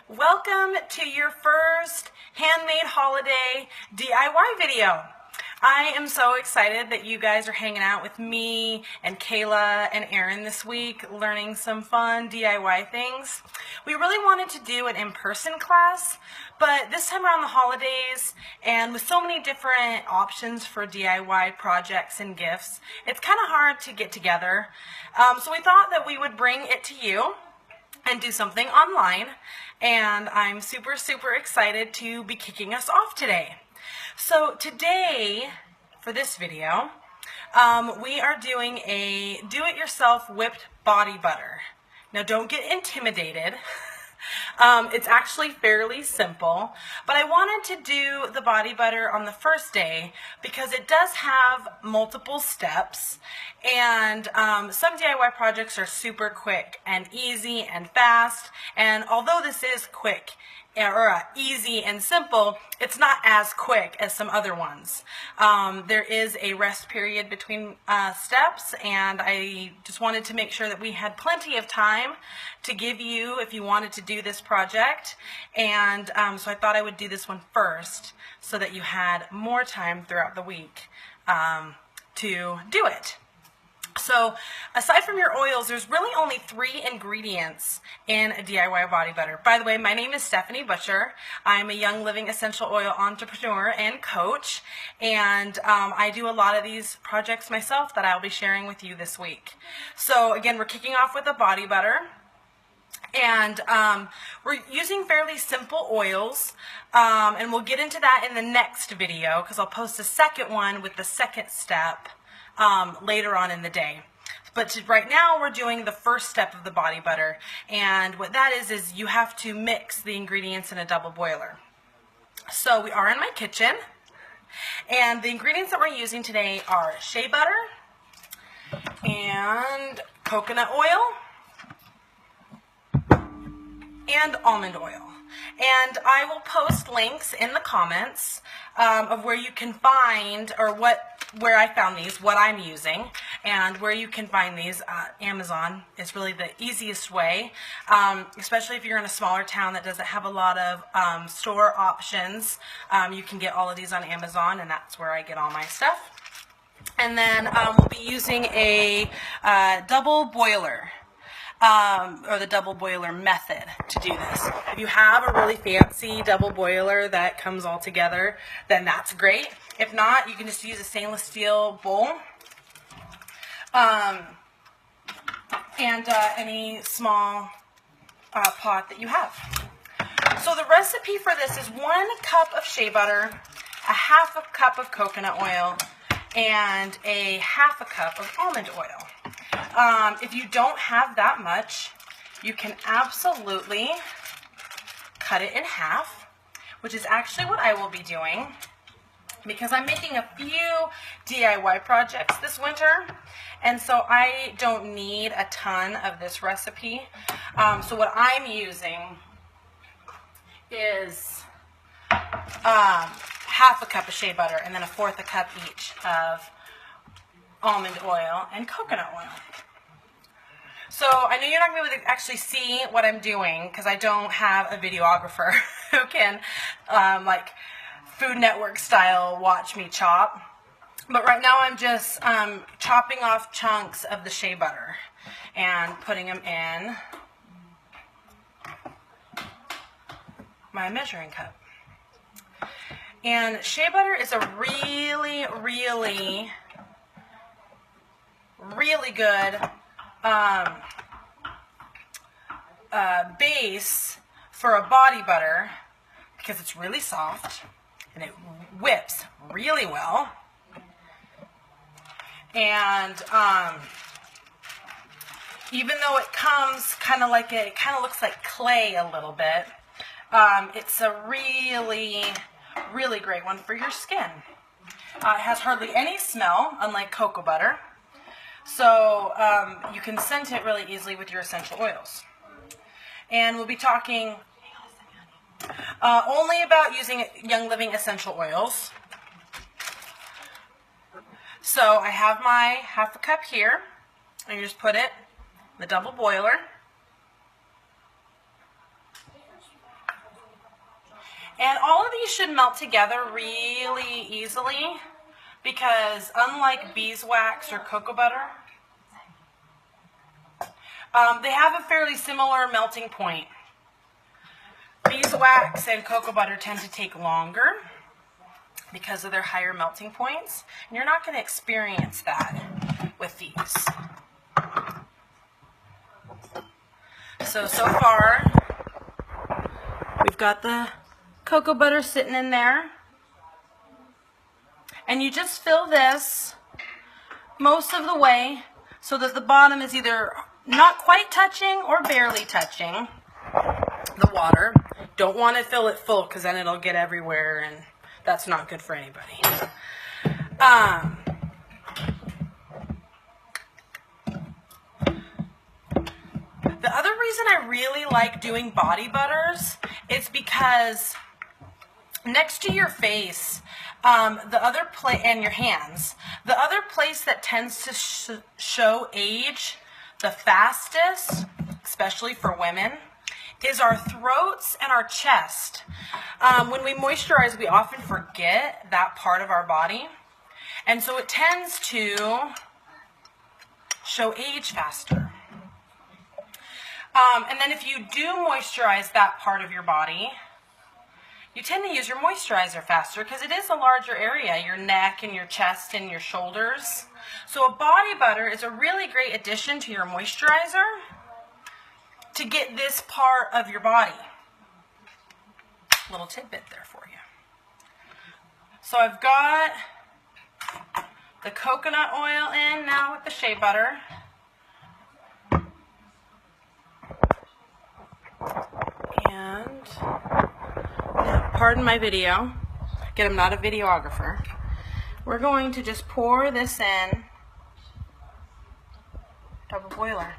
Welcome to your first handmade holiday DIY video. I am so excited that you guys are hanging out with me and Kayla and Erin this week, learning some fun DIY things. We really wanted to do an in-person class, but this time around the holidays and with so many different options for DIY projects and gifts, it's kind of hard to get together. So we thought that we would bring it to you and do something online, and I'm super excited to be kicking us off today. So today, for this video, we are doing a do-it-yourself whipped body butter. Now don't get intimidated. It's actually fairly simple, but I wanted to do the body butter on the first day because it does have multiple steps, and some DIY projects are super quick and easy and fast, and although this is quick or easy and simple, it's not as quick as some other ones. There is a rest period between steps, and I just wanted to make sure that we had plenty of time to give you if you wanted to do this project, and so I thought I would do this one first so that you had more time throughout the week to do it. So aside from your oils, there's really only 3 ingredients in a DIY body butter. By the way, my name is Stephanie Butcher. I'm a Young Living essential oil entrepreneur and coach, and I do a lot of these projects myself that I'll be sharing with you this week. So again, we're kicking off with a body butter, and we're using fairly simple oils, and we'll get into that in the next video because I'll post a second one with the second step later on in the day. But right now we're doing the first step of the body butter, and what that is you have to mix the ingredients in a double boiler. So we are in my kitchen, and the ingredients that we're using today are shea butter and coconut oil and almond oil. And I will post links in the comments of where you can find, or where I found these, what I'm using, and where you can find these. Amazon is really the easiest way, especially if you're in a smaller town that doesn't have a lot of store options. You can get all of these on Amazon, and that's where I get all my stuff. And then we'll be using a double boiler. Or the double boiler method to do this. If you have a really fancy double boiler that comes all together, then that's great. If not, you can just use a stainless steel bowl and any small pot that you have. So the recipe for this is 1 cup of shea butter, a 1/2 cup of coconut oil, and a 1/2 cup of almond oil. If you don't have that much, you can absolutely cut it in half, which is actually what I will be doing because I'm making a few DIY projects this winter, and so I don't need a ton of this recipe. So what I'm using is 1/2 cup of shea butter and then 1/4 cup each of almond oil and coconut oil. So I know you're not going to be able to actually see what I'm doing because I don't have a videographer who can, like Food Network style, watch me chop. But right now I'm just chopping off chunks of the shea butter and putting them in my measuring cup. And shea butter is a really good base for a body butter because it's really soft and it whips really well, and even though it comes kind of looks like clay a little bit, it's a really great one for your skin. It has hardly any smell, unlike cocoa butter. So you can scent it really easily with your essential oils. And we'll be talking only about using Young Living essential oils. So I have my 1/2 cup here, and you just put it in the double boiler. And all of these should melt together really easily because unlike beeswax or cocoa butter, they have a fairly similar melting point. Beeswax and cocoa butter tend to take longer because of their higher melting points, and you're not going to experience that with these. So far, we've got the cocoa butter sitting in there, and you just fill this most of the way so that the bottom is either not quite touching or barely touching the water. Don't want to fill it full because then it'll get everywhere, and that's not good for anybody. The other reason I really like doing body butters is because next to your face, and your hands, the other place that tends to show age the fastest, especially for women, is our throats and our chest. When we moisturize, we often forget that part of our body, and so it tends to show age faster. And then if you do moisturize that part of your body, you tend to use your moisturizer faster because it is a larger area, your neck and your chest and your shoulders. So a body butter is a really great addition to your moisturizer to get this part of your body. Little tidbit there for you. So I've got the coconut oil in now with the shea butter. And pardon my video. Again, I'm not a videographer. We're going to just pour this in double boiler.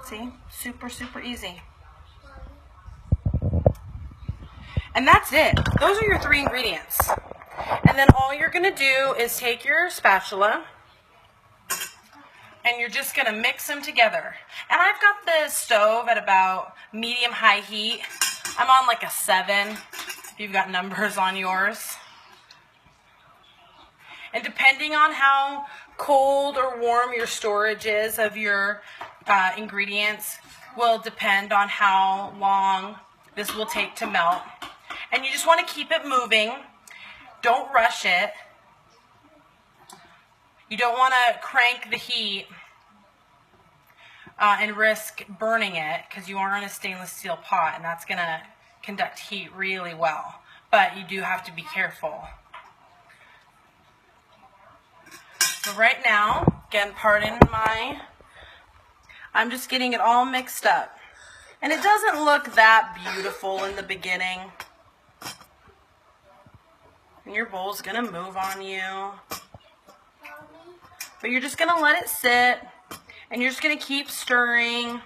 See? Super, super easy. And that's it. Those are your 3 ingredients. And then all you're going to do is take your spatula and you're just going to mix them together. And I've got the stove at about medium-high heat. I'm on like a 7, if you've got numbers on yours. And depending on how cold or warm your storage is of your ingredients will depend on how long this will take to melt. And you just want to keep it moving. Don't rush it. You don't want to crank the heat and risk burning it because you are in a stainless steel pot and that's going to conduct heat really well. But you do have to be careful. So right now, again, I'm just getting it all mixed up. And it doesn't look that beautiful in the beginning. And your bowl's going to move on you. But you're just going to let it sit. And you're just going to keep stirring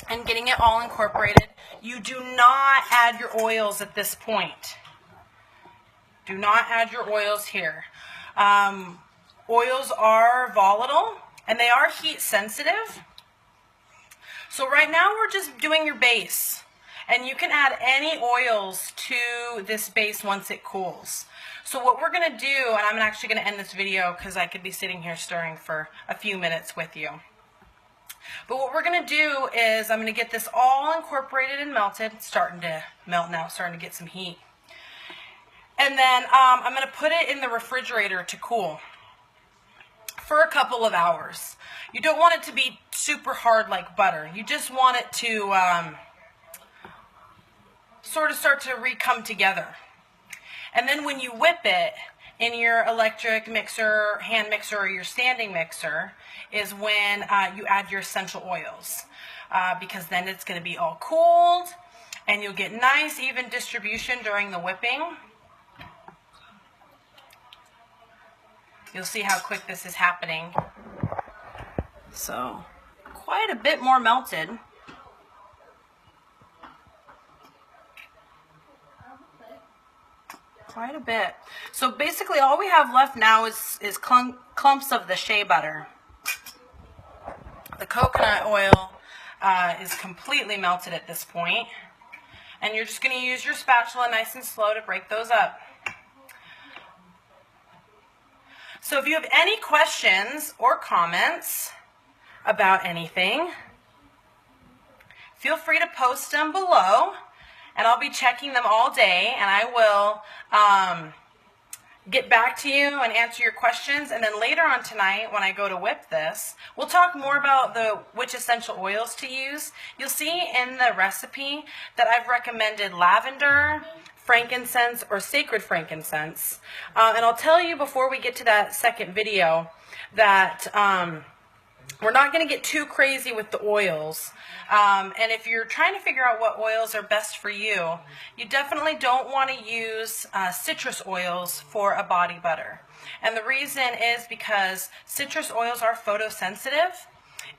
and getting it all incorporated. You do not add your oils at this point. Do not add your oils here. Oils are volatile and they are heat sensitive. So right now we're just doing your base. And you can add any oils to this base once it cools. So what we're going to do, and I'm actually going to end this video because I could be sitting here stirring for a few minutes with you. But what we're going to do is I'm going to get this all incorporated and melted. It's starting to melt now, starting to get some heat. And then I'm going to put it in the refrigerator to cool for a couple of hours. You don't want it to be super hard like butter. You just want it to sort of start to re-come together. And then when you whip it in your electric mixer, hand mixer, or your standing mixer is when you add your essential oils. Because then it's going to be all cooled and you'll get nice even distribution during the whipping. You'll see how quick this is happening. So, quite a bit more melted. Quite a bit. So basically all we have left now is clumps of the shea butter. The coconut oil is completely melted at this point. And you're just going to use your spatula nice and slow to break those up. So if you have any questions or comments about anything, feel free to post them below, and I'll be checking them all day, and I will get back to you and answer your questions. And then later on tonight, when I go to whip this, we'll talk more about which essential oils to use. You'll see in the recipe that I've recommended lavender, frankincense, or sacred frankincense. And I'll tell you before we get to that second video that we're not going to get too crazy with the oils. And if you're trying to figure out what oils are best for you, you definitely don't want to use citrus oils for a body butter. And the reason is because citrus oils are photosensitive,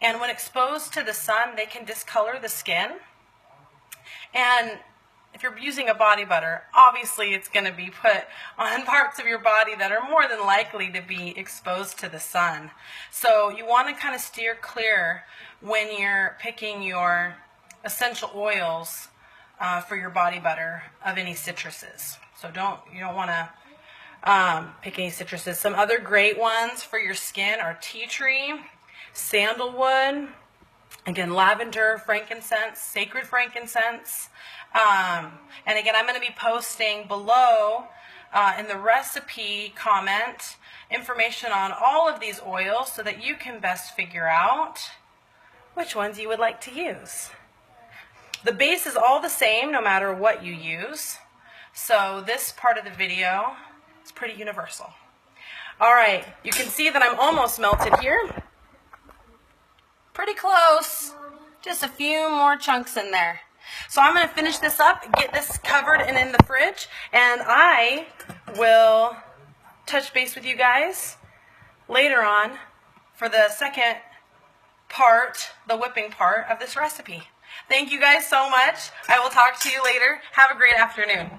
and when exposed to the sun, they can discolor the skin. And if you're using a body butter, obviously it's going to be put on parts of your body that are more than likely to be exposed to the sun. So you want to kind of steer clear when you're picking your essential oils for your body butter of any citruses. So you don't want to pick any citruses. Some other great ones for your skin are tea tree, sandalwood, again, lavender, frankincense, sacred frankincense. And again, I'm going to be posting below in the recipe comment information on all of these oils so that you can best figure out which ones you would like to use. The base is all the same no matter what you use, so this part of the video is pretty universal. All right, you can see that I'm almost melted here. Pretty close. Just a few more chunks in there. So I'm going to finish this up, get this covered and in the fridge, and I will touch base with you guys later on for the second part, the whipping part of this recipe. Thank you guys so much. I will talk to you later. Have a great afternoon.